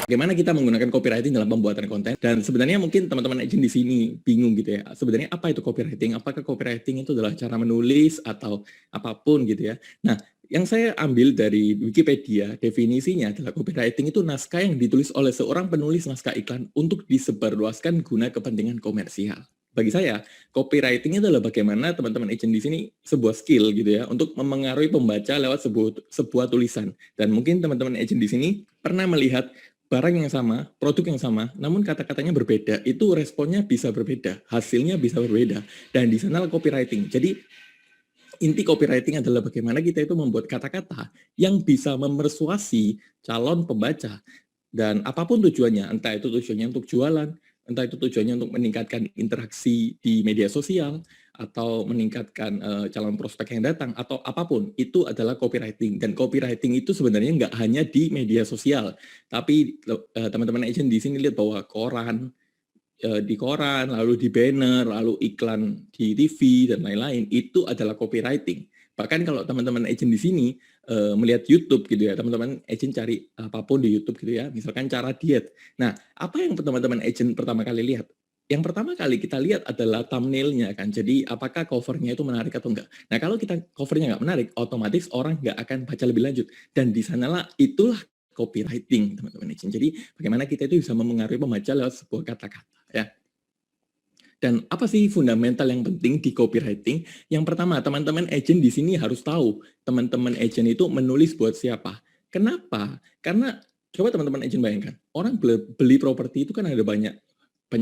bagaimana kita menggunakan copywriting dalam pembuatan konten. Dan sebenarnya mungkin teman-teman agent di sini bingung gitu ya. Sebenarnya apa itu copywriting? Apakah copywriting itu adalah cara menulis atau apapun gitu ya. Nah, yang saya ambil dari Wikipedia, definisinya adalah copywriting itu naskah yang ditulis oleh seorang penulis naskah iklan untuk disebarluaskan guna kepentingan komersial. Bagi saya, copywriting itu adalah bagaimana teman-teman agent di sini sebuah skill gitu ya untuk memengaruhi pembaca lewat sebuah tulisan. Dan mungkin teman-teman agent di sini pernah melihat barang yang sama, produk yang sama, namun kata-katanya berbeda, itu responnya bisa berbeda, hasilnya bisa berbeda. Dan di sana copywriting. Jadi inti copywriting adalah bagaimana kita itu membuat kata-kata yang bisa memersuasi calon pembaca. Dan apapun tujuannya, entah itu tujuannya untuk jualan, entah itu tujuannya untuk meningkatkan interaksi di media sosial, atau meningkatkan calon prospek yang datang, atau apapun, itu adalah copywriting. Dan copywriting itu sebenarnya nggak hanya di media sosial, tapi teman-teman agent di sini lihat bahwa di koran, lalu di banner, lalu iklan di TV, dan lain-lain, itu adalah copywriting. Bahkan kalau teman-teman agent di sini melihat YouTube gitu ya, teman-teman agent cari apapun di YouTube gitu ya, misalkan cara diet. Nah, apa yang teman-teman agent pertama kali lihat? Yang pertama kali kita lihat adalah thumbnail-nya kan, jadi apakah covernya itu menarik atau enggak. Nah, kalau kita covernya nggak menarik, otomatis orang nggak akan baca lebih lanjut. Dan di sanalah, itulah copywriting, teman-teman agent. Jadi, bagaimana kita itu bisa memengaruhi pembaca lewat sebuah kata-kata. Ya. Dan apa sih fundamental yang penting di copywriting? Yang pertama, teman-teman agent di sini harus tahu teman-teman agent itu menulis buat siapa. Kenapa? Karena coba teman-teman agent bayangkan, orang beli properti itu kan ada banyak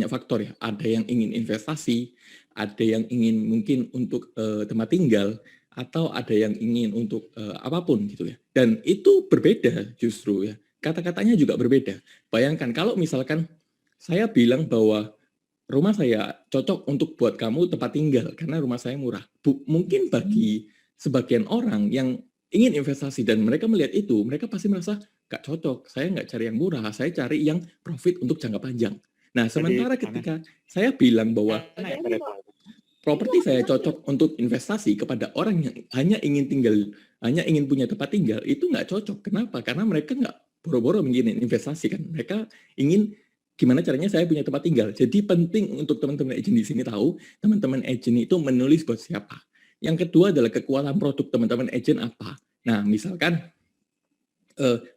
faktor ya. Ada yang ingin investasi, ada yang ingin mungkin untuk tempat tinggal, atau ada yang ingin untuk apapun gitu ya. Dan itu berbeda justru ya. Kata-katanya juga berbeda. Bayangkan kalau misalkan saya bilang bahwa rumah saya cocok untuk buat kamu tempat tinggal karena rumah saya murah. Mungkin bagi sebagian orang yang ingin investasi dan mereka melihat itu, mereka pasti merasa nggak cocok. Saya nggak cari yang murah, saya cari yang profit untuk jangka panjang. Nah, sementara ketika saya bilang bahwa properti saya cocok untuk investasi kepada orang yang hanya ingin punya tempat tinggal, itu nggak cocok. Kenapa? Karena mereka nggak boro-boro ingin investasi kan. Mereka ingin gimana caranya saya punya tempat tinggal. Jadi penting untuk teman-teman agent di sini tahu, teman-teman agent itu menulis buat siapa. Yang kedua adalah kekuatan produk teman-teman agent apa. Nah, misalkan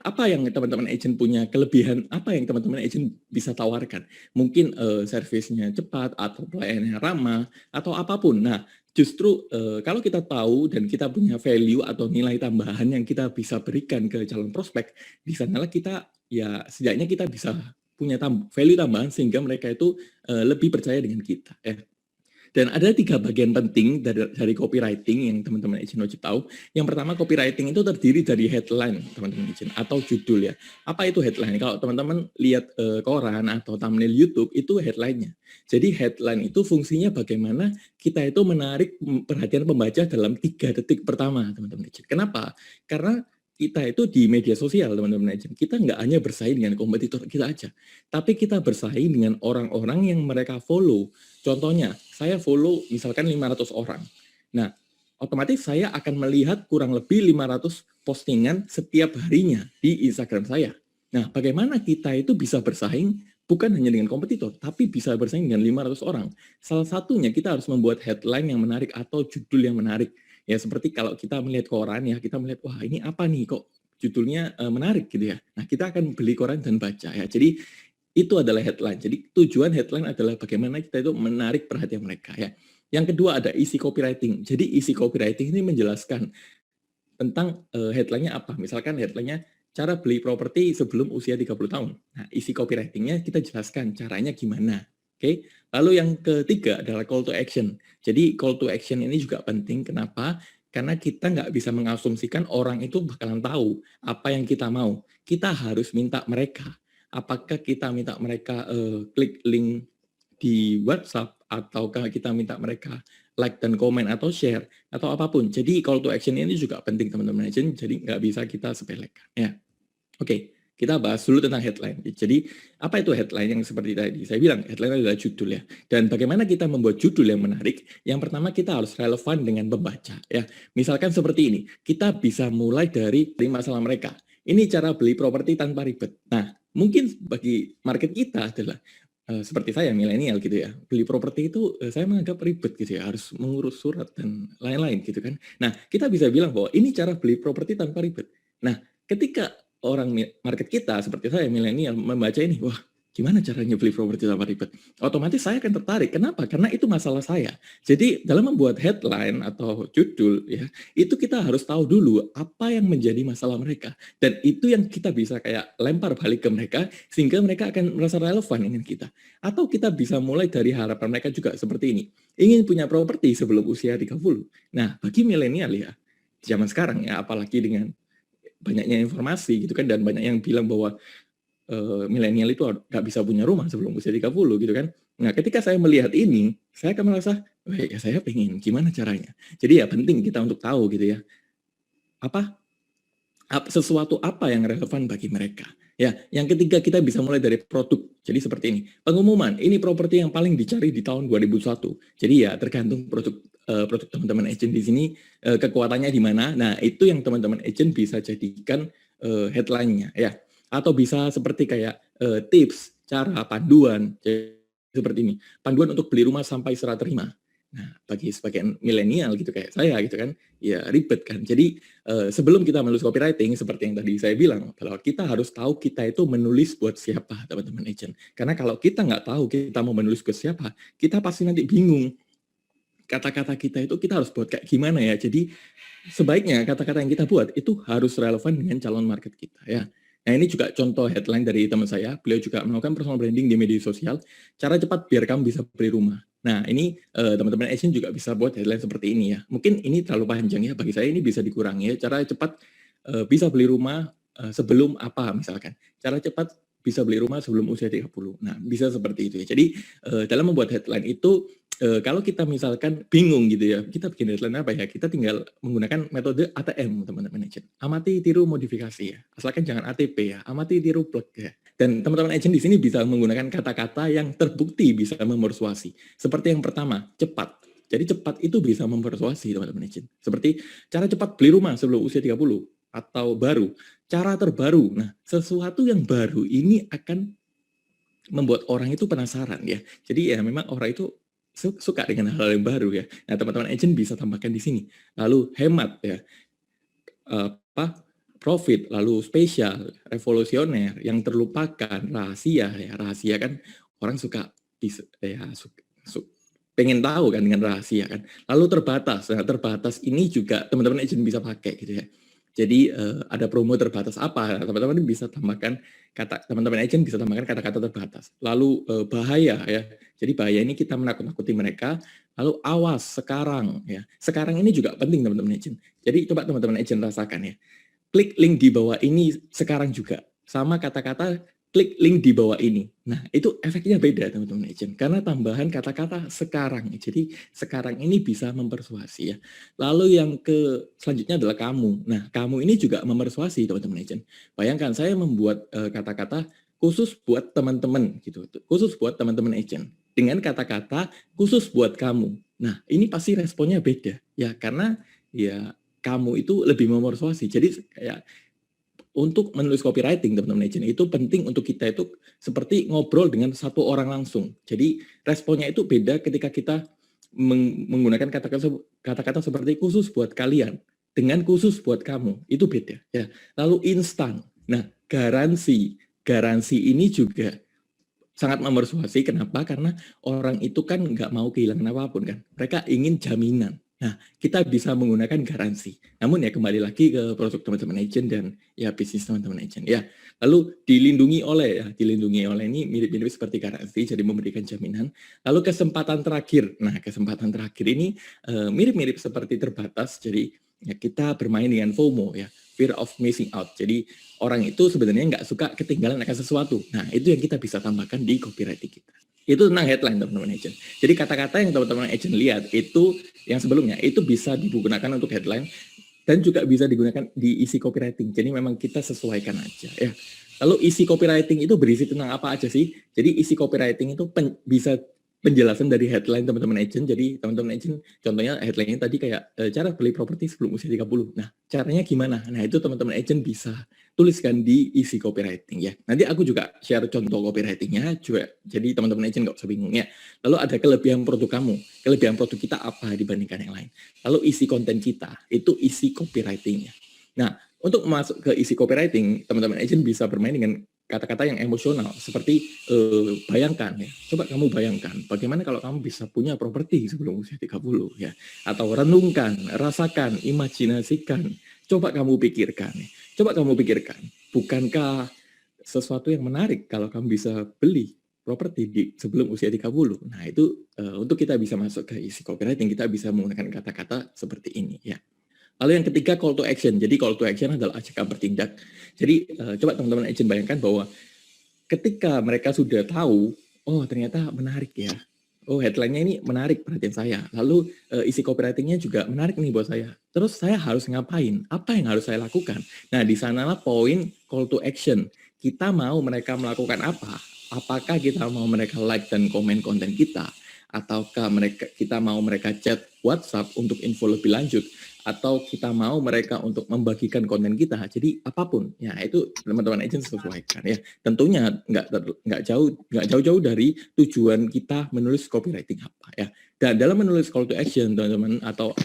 apa yang teman-teman agent punya kelebihan, apa yang teman-teman agent bisa tawarkan. Mungkin servisnya cepat, atau pelayanannya ramah, atau apapun. Nah, justru kalau kita tahu dan kita punya value atau nilai tambahan yang kita bisa berikan ke calon prospek, di sanalah kita, ya setidaknya kita bisa punya value tambahan sehingga mereka itu lebih percaya dengan kita. Dan ada 3 bagian penting dari copywriting yang teman-teman agent wajib tahu. Yang pertama, copywriting itu terdiri dari headline, teman-teman agent, atau judul ya. Apa itu headline? Kalau teman-teman lihat koran atau thumbnail YouTube, itu headline-nya. Jadi headline itu fungsinya bagaimana kita itu menarik perhatian pembaca dalam 3 detik pertama, teman-teman agent. Kenapa? Karena kita itu di media sosial, teman-teman agent, kita nggak hanya bersaing dengan kompetitor kita aja, tapi kita bersaing dengan orang-orang yang mereka follow. Contohnya, saya follow misalkan 500 orang. Nah, otomatis saya akan melihat kurang lebih 500 postingan setiap harinya di Instagram saya. Nah, bagaimana kita itu bisa bersaing bukan hanya dengan kompetitor, tapi bisa bersaing dengan 500 orang. Salah satunya kita harus membuat headline yang menarik atau judul yang menarik. Ya, seperti kalau kita melihat koran ya, kita melihat, wah ini apa nih kok judulnya menarik gitu ya. Nah, kita akan beli koran dan baca ya. Jadi itu adalah headline. Jadi tujuan headline adalah bagaimana kita itu menarik perhatian mereka ya. Yang kedua ada isi copywriting. Jadi isi copywriting ini menjelaskan tentang headline-nya apa. Misalkan headline-nya cara beli properti sebelum usia 30 tahun. Nah, isi copywriting-nya kita jelaskan caranya gimana. Oke. Lalu yang ketiga adalah call to action. Jadi call to action ini juga penting. Kenapa? Karena kita nggak bisa mengasumsikan orang itu bakalan tahu apa yang kita mau. Kita harus minta mereka. Apakah kita minta mereka klik link di WhatsApp, ataukah kita minta mereka like dan komen atau share, atau apapun. Jadi call to action ini juga penting, teman-teman agent. Jadi nggak bisa kita sepelekan. Ya. Oke. Kita bahas dulu tentang headline. Jadi, apa itu headline yang seperti tadi? Saya bilang, headline adalah judul ya. Dan bagaimana kita membuat judul yang menarik? Yang pertama, kita harus relevan dengan pembaca. Ya, misalkan seperti ini. Kita bisa mulai dari masalah mereka. Ini cara beli properti tanpa ribet. Nah, mungkin bagi market kita adalah seperti saya milenial gitu ya, beli properti itu saya menganggap ribet gitu ya, harus mengurus surat dan lain-lain gitu kan. Nah, kita bisa bilang bahwa ini cara beli properti tanpa ribet. Nah, ketika orang market kita seperti saya milenial membaca ini, wah gimana caranya beli properti tanpa ribet? Otomatis saya akan tertarik. Kenapa? Karena itu masalah saya. Jadi dalam membuat headline atau judul ya, itu kita harus tahu dulu apa yang menjadi masalah mereka. Dan itu yang kita bisa kayak lempar balik ke mereka sehingga mereka akan merasa relevan dengan kita. Atau kita bisa mulai dari harapan mereka juga seperti ini. Ingin punya properti sebelum usia 30. Nah, bagi milenial ya, zaman sekarang ya, apalagi dengan banyaknya informasi gitu kan, dan banyak yang bilang bahwa milenial itu nggak bisa punya rumah sebelum usia 30 gitu kan. Nah, ketika saya melihat ini, saya akan merasa, ya saya pengen, gimana caranya? Jadi ya penting kita untuk tahu gitu ya, apa sesuatu apa yang relevan bagi mereka. Ya, yang ketiga kita bisa mulai dari produk. Jadi seperti ini. Pengumuman, ini properti yang paling dicari di tahun 2001. Jadi ya tergantung produk teman-teman agent di sini kekuatannya di mana. Nah, itu yang teman-teman agent bisa jadikan headline-nya ya. Atau bisa seperti kayak tips, cara, panduan seperti ini. Panduan untuk beli rumah sampai serah terima. Nah, bagi sebagian milenial gitu kayak saya gitu kan, ya ribet kan. Jadi sebelum kita menulis copywriting, seperti yang tadi saya bilang, kalau kita harus tahu kita itu menulis buat siapa, teman-teman agent. Karena kalau kita nggak tahu kita mau menulis ke siapa, kita pasti nanti bingung. Kata-kata kita itu kita harus buat kayak gimana ya. Jadi sebaiknya kata-kata yang kita buat itu harus relevan dengan calon market kita ya. Nah, ini juga contoh headline dari teman saya. Beliau juga melakukan personal branding di media sosial. Cara cepat biar kamu bisa beli rumah. Nah, ini teman-teman agent juga bisa buat headline seperti ini ya. Mungkin ini terlalu panjang ya. Bagi saya ini bisa dikurangi ya. Cara cepat bisa beli rumah sebelum apa misalkan. Cara cepat bisa beli rumah sebelum usia 30. Nah, bisa seperti itu ya. Jadi dalam membuat headline itu kalau kita misalkan bingung gitu ya, kita bikin headline apa ya, kita tinggal menggunakan metode ATM, teman-teman agent. Amati, tiru, modifikasi ya. Asalkan jangan ATP ya, amati, tiru, plug ya. Dan teman-teman agent di sini bisa menggunakan kata-kata yang terbukti bisa mempersuasi. Seperti yang pertama, cepat. Jadi cepat itu bisa mempersuasi teman-teman agent. Seperti cara cepat beli rumah sebelum usia 30 atau baru. Cara terbaru. Nah, sesuatu yang baru ini akan membuat orang itu penasaran ya. Jadi ya memang orang itu suka dengan hal yang baru ya. Nah, teman-teman agent bisa tambahkan di sini. Lalu hemat ya. Profit, lalu spesial, revolusioner, yang terlupakan, rahasia ya. Rahasia kan orang suka ya pengen tahu kan dengan rahasia kan. Lalu terbatas. Nah, terbatas ini juga teman-teman agent bisa pakai gitu ya. Jadi ada promo terbatas apa? Teman-teman bisa tambahkan teman-teman agent bisa tambahkan kata-kata terbatas. Lalu bahaya ya. Jadi bahaya ini kita menakut-nakuti mereka. Lalu awas sekarang ya. Sekarang ini juga penting teman-teman agent. Jadi coba teman-teman agent rasakan ya. Klik link di bawah ini sekarang juga. Sama kata-kata klik link di bawah ini. Nah, itu efeknya beda teman-teman agent. Karena tambahan kata-kata sekarang. Jadi sekarang ini bisa mempersuasi ya. Lalu yang selanjutnya adalah kamu. Nah, kamu ini juga mempersuasi teman-teman agent. Bayangkan saya membuat kata-kata khusus buat teman-teman gitu. Khusus buat teman-teman agent. Dengan kata-kata khusus buat kamu. Nah, ini pasti responnya beda. Ya, karena ya kamu itu lebih mempersuasi. Jadi kayak untuk menulis copywriting teman-teman agent itu penting untuk kita itu seperti ngobrol dengan satu orang langsung. Jadi responnya itu beda ketika kita menggunakan kata-kata seperti khusus buat kalian dengan khusus buat kamu, itu beda ya. Lalu instan. Nah, garansi ini juga sangat mempersuasi. Kenapa? Karena orang itu kan nggak mau kehilangan apapun kan. Mereka ingin jaminan. Nah, kita bisa menggunakan garansi. Namun ya kembali lagi ke produk teman-teman agent dan ya bisnis teman-teman agent. Ya, lalu dilindungi oleh ini mirip-mirip seperti garansi, jadi memberikan jaminan. Lalu kesempatan terakhir. Nah, kesempatan terakhir ini mirip-mirip seperti terbatas. Jadi ya kita bermain dengan FOMO ya, fear of missing out. Jadi orang itu sebenarnya nggak suka ketinggalan akan sesuatu. Nah, itu yang kita bisa tambahkan di copywriting kita. Itu tentang headline teman-teman agent. Jadi kata-kata yang teman-teman agent lihat itu yang sebelumnya itu bisa digunakan untuk headline dan juga bisa digunakan di isi copywriting. Jadi memang kita sesuaikan aja ya. Lalu isi copywriting itu berisi tentang apa aja sih? Jadi isi copywriting itu bisa penjelasan dari headline teman-teman agent. Jadi teman-teman agent, contohnya headline-nya tadi kayak cara beli properti sebelum usia 30. Nah, caranya gimana? Nah, itu teman-teman agent bisa tuliskan di isi copywriting ya. Nanti aku juga share contoh copywriting-nya juga. Jadi teman-teman agent nggak usah bingung ya. Lalu ada kelebihan produk kamu. Kelebihan produk kita apa dibandingkan yang lain? Lalu isi konten kita, itu isi copywriting-nya. Nah, untuk masuk ke isi copywriting, teman-teman agent bisa bermain dengan kata-kata yang emosional seperti bayangkan ya. Coba kamu bayangkan bagaimana kalau kamu bisa punya properti sebelum usia 30 ya. Atau renungkan, rasakan, imajinasikan. Coba kamu pikirkan. Coba kamu pikirkan, bukankah sesuatu yang menarik kalau kamu bisa beli properti di sebelum usia 30. Nah, itu untuk kita bisa masuk ke isi copywriting, kita bisa menggunakan kata-kata seperti ini ya. Lalu yang ketiga, call to action. Jadi call to action adalah ajakan bertindak. Jadi coba teman-teman agent bayangkan bahwa ketika mereka sudah tahu, oh ternyata menarik ya. Oh headline-nya ini menarik perhatian saya. Lalu isi copywriting-nya juga menarik nih buat saya. Terus saya harus ngapain? Apa yang harus saya lakukan? Nah di sanalah poin call to action. Kita mau mereka melakukan apa? Apakah kita mau mereka like dan komen konten kita? Ataukah kita mau mereka chat WhatsApp untuk info lebih lanjut? Atau kita mau mereka untuk membagikan konten kita? Jadi apapun, ya itu teman-teman agent sesuaikan ya. Tentunya nggak jauh-jauh dari tujuan kita menulis copywriting apa ya. Dan dalam menulis call to action teman-teman atau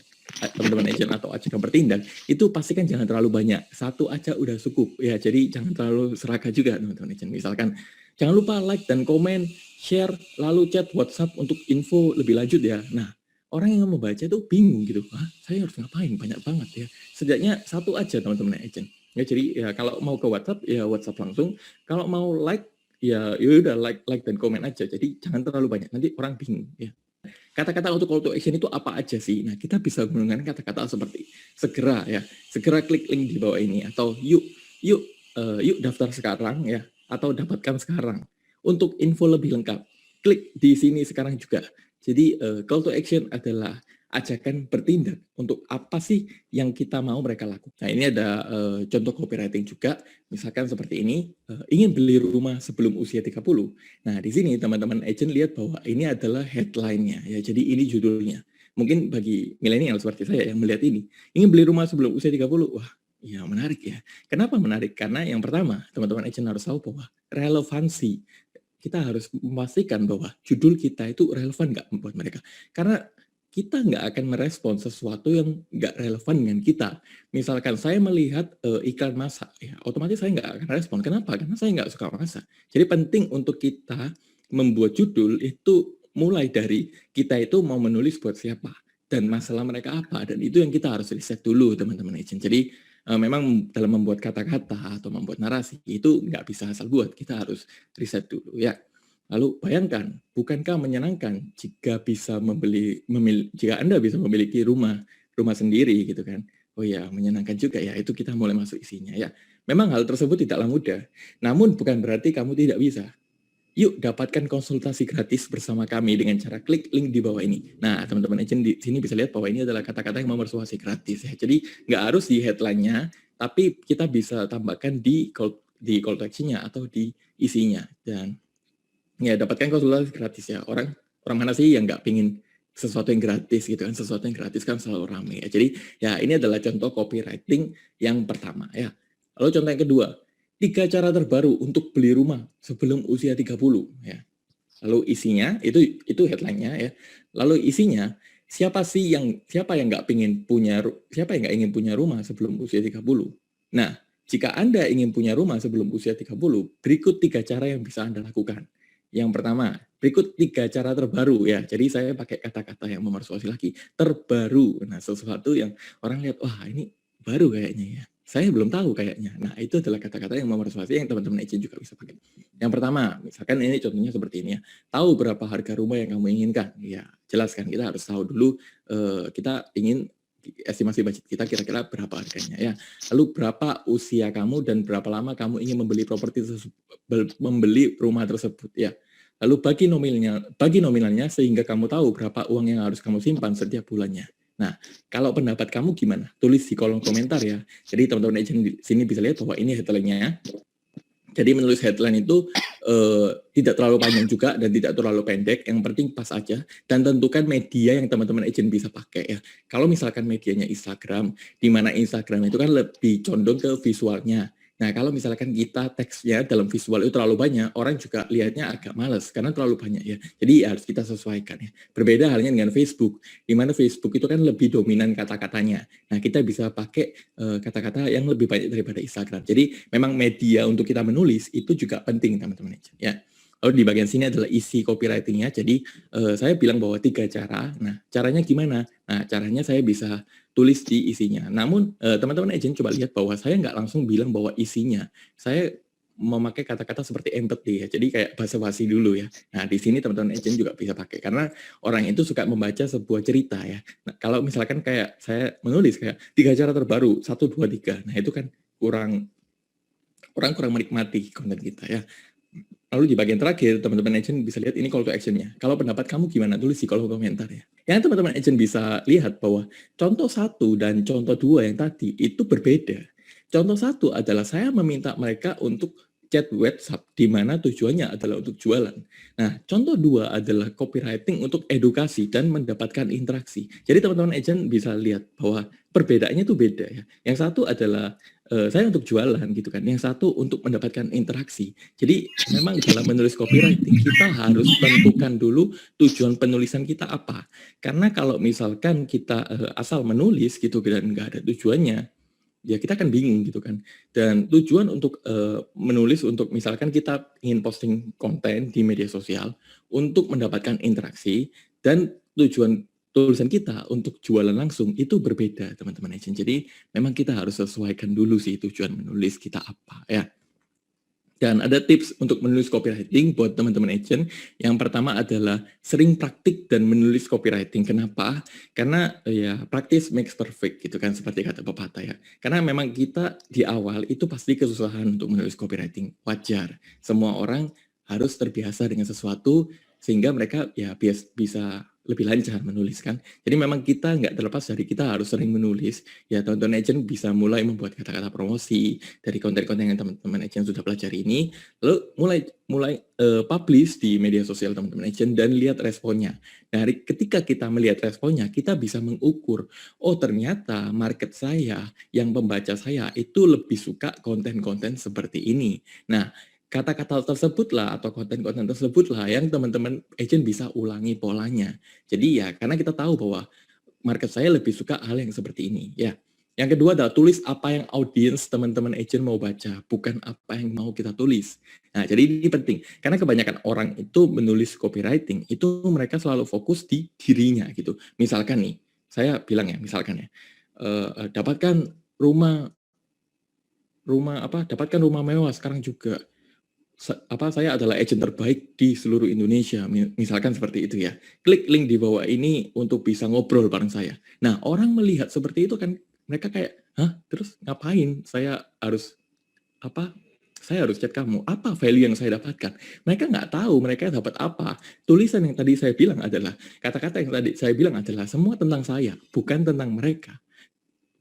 teman-teman agent atau ajakan bertindak itu pastikan jangan terlalu banyak, satu aja udah cukup ya. Jadi jangan terlalu serakah juga teman-teman agent. Misalkan jangan lupa like dan komen, share, lalu chat WhatsApp untuk info lebih lanjut ya. Nah, orang yang membaca itu bingung gitu, saya harus ngapain, banyak banget ya. Setidaknya satu aja teman-teman agent. Ya, jadi ya kalau mau ke WhatsApp ya WhatsApp langsung. Kalau mau like ya udah like dan komen aja. Jadi jangan terlalu banyak, nanti orang bingung ya. Kata-kata untuk call to action itu apa aja sih? Nah, kita bisa menggunakan kata-kata seperti segera ya, segera klik link di bawah ini, atau yuk daftar sekarang ya, atau dapatkan sekarang. Untuk info lebih lengkap, klik di sini sekarang juga. Jadi call to action adalah ajakan bertindak untuk apa sih yang kita mau mereka lakukan. Nah ini ada contoh copywriting juga, misalkan seperti ini, ingin beli rumah sebelum usia 30. Nah di sini teman-teman agent lihat bahwa ini adalah headline-nya, ya. Jadi ini judulnya. Mungkin bagi milenial seperti saya yang melihat ini, ingin beli rumah sebelum usia 30, wah ya menarik ya. Kenapa menarik? Karena yang pertama, teman-teman agent harus tahu bahwa relevansi. Kita harus memastikan bahwa judul kita itu relevan nggak buat mereka. Karena kita nggak akan merespon sesuatu yang nggak relevan dengan kita. Misalkan saya melihat iklan masak, ya otomatis saya nggak akan respon. Kenapa? Karena saya nggak suka masak. Jadi penting untuk kita membuat judul itu mulai dari kita itu mau menulis buat siapa dan masalah mereka apa. Dan itu yang kita harus riset dulu teman-teman agent. Jadi memang dalam membuat kata-kata atau membuat narasi itu nggak bisa asal buat, kita harus riset dulu ya. Lalu bayangkan, bukankah menyenangkan jika jika Anda bisa memiliki rumah sendiri gitu kan? Oh ya, menyenangkan juga ya. Itu kita mulai masuk isinya ya. Memang hal tersebut tidaklah mudah, namun bukan berarti kamu tidak bisa. Yuk dapatkan konsultasi gratis bersama kami dengan cara klik link di bawah ini. Nah, teman-teman agent di sini bisa lihat bahwa ini adalah kata-kata yang memersuasi gratis ya. Jadi nggak harus di headline-nya, tapi kita bisa tambahkan di call to action-nya atau di isinya. Dan ya dapatkan konsultasi gratis ya. Orang mana sih yang nggak pingin sesuatu yang gratis gitu kan? Sesuatu yang gratis kan selalu ramai ya. Jadi ya ini adalah contoh copywriting yang pertama ya. Lalu contoh yang kedua, 3 cara terbaru untuk beli rumah sebelum usia 30 ya. Lalu isinya itu headline-nya ya. Lalu isinya siapa yang nggak ingin punya rumah sebelum usia 30. Nah, jika Anda ingin punya rumah sebelum usia 30, berikut 3 cara yang bisa Anda lakukan. Yang pertama, berikut 3 cara terbaru ya. Jadi saya pakai kata-kata yang memersuasi lagi, terbaru. Nah, sesuatu yang orang lihat, wah ini baru kayaknya ya. Saya belum tahu kayaknya. Nah, itu adalah kata-kata yang memersuasi yang teman-teman agent juga bisa pakai. Yang pertama, misalkan ini contohnya seperti ini ya. Tahu berapa harga rumah yang kamu inginkan? Ya, jelaskan. Kita harus tahu dulu kita ingin estimasi budget kita kira-kira berapa harganya ya. Lalu berapa usia kamu dan berapa lama kamu ingin membeli rumah tersebut ya. Lalu bagi nominalnya sehingga kamu tahu berapa uang yang harus kamu simpan setiap bulannya. Nah, kalau pendapat kamu gimana? Tulis di kolom komentar ya. Jadi teman-teman agent di sini bisa lihat bahwa ini headline-nya. Jadi menulis headline itu tidak terlalu panjang juga dan tidak terlalu pendek, yang penting pas aja, dan tentukan media yang teman-teman agent bisa pakai ya. Kalau misalkan medianya Instagram, di mana Instagram itu kan lebih condong ke visualnya. Nah, kalau misalkan kita teksnya dalam visual itu terlalu banyak, orang juga lihatnya agak males karena terlalu banyak ya. Jadi harus kita sesuaikan ya. Berbeda halnya dengan Facebook, di mana Facebook itu kan lebih dominan kata-katanya. Nah, kita bisa pakai kata-kata yang lebih banyak daripada Instagram. Jadi memang media untuk kita menulis itu juga penting teman-teman ya. Lalu di bagian sini adalah isi copywriting-nya. Jadi saya bilang bahwa 3 cara. Nah, caranya gimana? Nah, caranya saya bisa tulis di isinya. Namun teman-teman agent coba lihat bahwa saya nggak langsung bilang bahwa isinya. Saya memakai kata-kata seperti empathy ya. Jadi kayak basa-basi dulu ya. Nah, di sini teman-teman agent juga bisa pakai karena orang itu suka membaca sebuah cerita ya. Nah, kalau misalkan kayak saya menulis kayak 3 cara terbaru, 1 2 3. Nah, itu kan orang kurang menikmati konten kita ya. Lalu di bagian terakhir, teman-teman agent bisa lihat ini call to action-nya. Kalau pendapat kamu gimana? Tulis di kolom komentar ya. Yang teman-teman agent bisa lihat bahwa contoh 1 dan contoh 2 yang tadi itu berbeda. Contoh 1 adalah saya meminta mereka untuk chat WhatsApp, di mana tujuannya adalah untuk jualan. Nah, contoh 2 adalah copywriting untuk edukasi dan mendapatkan interaksi. Jadi teman-teman agent bisa lihat bahwa perbedaannya itu beda ya. Yang satu adalah saya untuk jualan gitu kan. Yang satu untuk mendapatkan interaksi. Jadi memang dalam menulis copywriting kita harus tentukan dulu tujuan penulisan kita apa. Karena kalau misalkan kita asal menulis gitu dan nggak ada tujuannya, ya kita akan bingung gitu kan. Dan tujuan untuk menulis untuk misalkan kita ingin posting konten di media sosial untuk mendapatkan interaksi dan tujuan tulisan kita untuk jualan langsung itu berbeda teman-teman agent. Jadi memang kita harus sesuaikan dulu sih tujuan menulis kita apa ya. Dan ada tips untuk menulis copywriting buat teman-teman agent. Yang pertama adalah sering praktik dan menulis copywriting. Kenapa? Karena ya practice makes perfect gitu kan seperti kata pepatah ya. Karena memang kita di awal itu pasti kesusahan untuk menulis copywriting. Wajar. Semua orang harus terbiasa dengan sesuatu sehingga mereka ya bisa lebih lancar menulis kan. Jadi memang kita nggak terlepas dari kita harus sering menulis. Ya teman-teman agent bisa mulai membuat kata-kata promosi dari konten-konten yang teman-teman agent sudah pelajari ini, lalu mulai publish di media sosial teman-teman agent dan lihat responnya. Dari ketika kita melihat responnya, kita bisa mengukur, oh ternyata market saya, yang pembaca saya itu lebih suka konten-konten seperti ini. Nah, kata-kata tersebutlah atau konten-konten tersebutlah yang teman-teman agent bisa ulangi polanya. Jadi ya karena kita tahu bahwa market saya lebih suka hal yang seperti ini ya. Yang kedua adalah tulis apa yang audiens teman-teman agent mau baca, bukan apa yang mau kita tulis. Nah, jadi ini penting karena kebanyakan orang itu menulis copywriting itu mereka selalu fokus di dirinya gitu. Misalkan nih, saya bilang ya, misalkan ya, dapatkan dapatkan rumah mewah sekarang juga. Saya adalah agent terbaik di seluruh Indonesia, misalkan seperti itu ya. Klik link di bawah ini untuk bisa ngobrol bareng saya. Nah, orang melihat seperti itu kan mereka kayak, "Hah? Terus ngapain saya harus apa? Saya harus chat kamu. Apa value yang saya dapatkan?" Mereka nggak tahu mereka dapat apa. Tulisan yang tadi saya bilang adalah, kata-kata yang tadi saya bilang adalah semua tentang saya, bukan tentang mereka.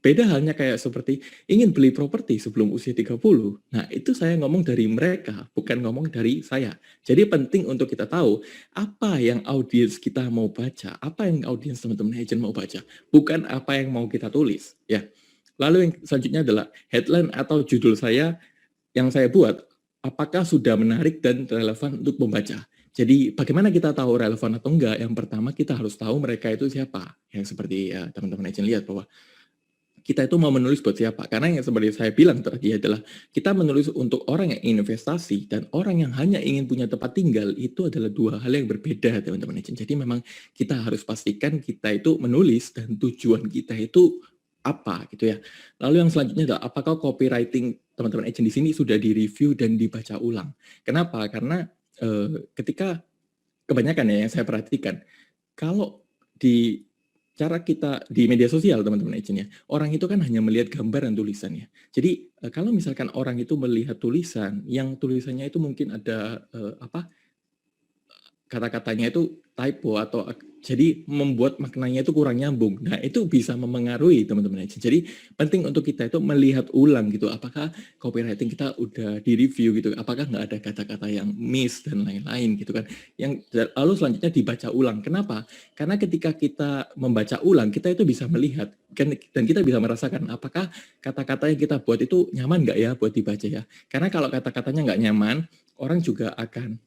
Beda halnya kayak seperti ingin beli properti sebelum usia 30. Nah, itu saya ngomong dari mereka, bukan ngomong dari saya. Jadi penting untuk kita tahu apa yang audiens kita mau baca, apa yang audiens teman-teman agent mau baca, bukan apa yang mau kita tulis, ya. Lalu yang selanjutnya adalah headline atau judul saya yang saya buat, apakah sudah menarik dan relevan untuk membaca. Jadi bagaimana kita tahu relevan atau enggak? Yang pertama kita harus tahu mereka itu siapa. Yang seperti ya teman-teman agent lihat bahwa kita itu mau menulis buat siapa? Karena yang seperti saya bilang tadi adalah kita menulis untuk orang yang investasi dan orang yang hanya ingin punya tempat tinggal itu adalah dua hal yang berbeda teman-teman agent. Jadi memang kita harus pastikan kita itu menulis dan tujuan kita itu apa gitu ya. Lalu yang selanjutnya adalah apakah copywriting teman-teman agent di sini sudah direview dan dibaca ulang. Kenapa? Karena ketika kebanyakan ya yang saya perhatikan kalau di cara kita di media sosial teman-teman agent ya, orang itu kan hanya melihat gambar dan tulisannya. Jadi kalau misalkan orang itu melihat tulisan, yang tulisannya itu mungkin ada kata-katanya itu typo atau Jadi membuat maknanya itu kurang nyambung. Nah, itu bisa memengaruhi teman-teman agent. Jadi penting untuk kita itu melihat ulang gitu, apakah copywriting kita udah di-review gitu, apakah nggak ada kata-kata yang miss dan lain-lain gitu kan. Yang lalu selanjutnya dibaca ulang. Kenapa? Karena ketika kita membaca ulang, kita itu bisa melihat dan kita bisa merasakan apakah kata-kata yang kita buat itu nyaman nggak ya buat dibaca ya. Karena kalau kata-katanya nggak nyaman, orang juga akan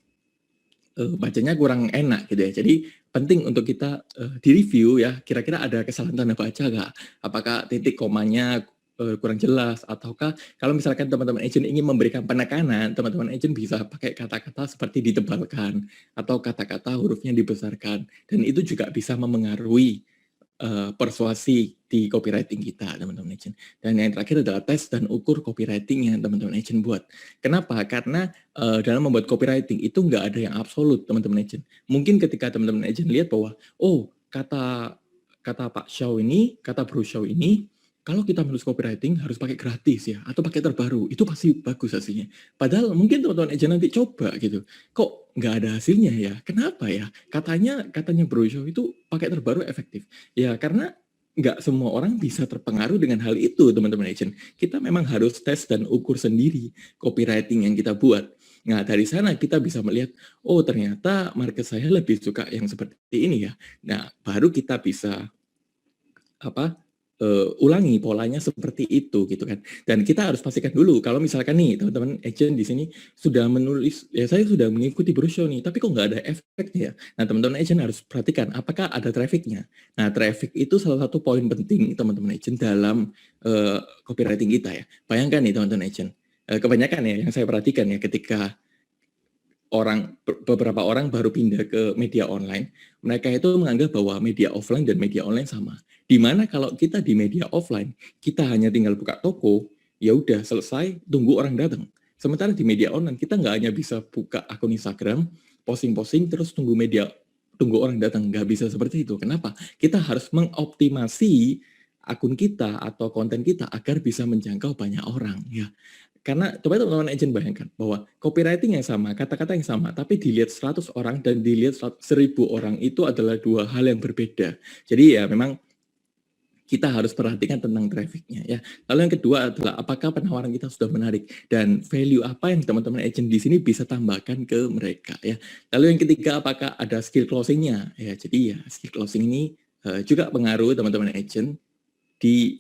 bacanya kurang enak gitu ya. Jadi penting untuk kita di-review ya, kira-kira ada kesalahan tanda baca nggak? Apakah titik komanya kurang jelas? Ataukah kalau misalkan teman-teman agent ingin memberikan penekanan, teman-teman agent bisa pakai kata-kata seperti ditebalkan atau kata-kata hurufnya dibesarkan. Dan itu juga bisa memengaruhi persuasi di copywriting kita, teman-teman agent. Dan yang terakhir adalah tes dan ukur copywriting yang teman-teman agent buat. Kenapa? Karena dalam membuat copywriting itu nggak ada yang absolut, teman-teman agent. Mungkin ketika teman-teman agent lihat bahwa, oh, kata Pak Xiao ini, kata Bro Xiao ini, kalau kita menulis copywriting harus pakai gratis ya, atau pakai terbaru, itu pasti bagus hasilnya. Padahal mungkin teman-teman agent nanti coba gitu, kok nggak ada hasilnya ya? Kenapa ya? Katanya Bro Xiao itu pakai terbaru efektif. Ya karena nggak semua orang bisa terpengaruh dengan hal itu, teman-teman agent. Kita memang harus tes dan ukur sendiri copywriting yang kita buat. Nah, dari sana kita bisa melihat, oh ternyata market saya lebih suka yang seperti ini ya. Nah, baru kita bisa ulangi polanya seperti itu gitu kan. Dan kita harus pastikan dulu kalau misalkan nih teman-teman agent di sini sudah menulis, ya saya sudah mengikuti brochure nih, tapi kok nggak ada efeknya ya. Nah teman-teman agent harus perhatikan apakah ada trafficnya. Nah traffic itu salah satu poin penting teman-teman agent dalam copywriting kita ya. Bayangkan nih teman-teman agent, kebanyakan ya yang saya perhatikan ya ketika beberapa orang baru pindah ke media online, mereka itu menganggap bahwa media offline dan media online sama. Dimana kalau kita di media offline, kita hanya tinggal buka toko, ya udah selesai, tunggu orang datang. Sementara di media online kita nggak hanya bisa buka akun Instagram, posting-posting terus tunggu orang datang, nggak bisa seperti itu. Kenapa? Kita harus mengoptimasi akun kita atau konten kita agar bisa menjangkau banyak orang ya. Karena coba teman-teman agent bayangkan bahwa copywriting yang sama, kata-kata yang sama, tapi dilihat 100 orang dan dilihat 1.000 orang itu adalah dua hal yang berbeda. Jadi ya memang kita harus perhatikan tentang trafficnya ya. Lalu yang kedua adalah apakah penawaran kita sudah menarik dan value apa yang teman-teman agent di sini bisa tambahkan ke mereka ya. Lalu yang ketiga apakah ada skill closingnya ya. Jadi ya skill closing ini juga pengaruh teman-teman agent di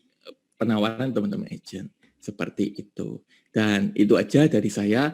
penawaran teman-teman agent seperti itu. Dan itu aja dari saya.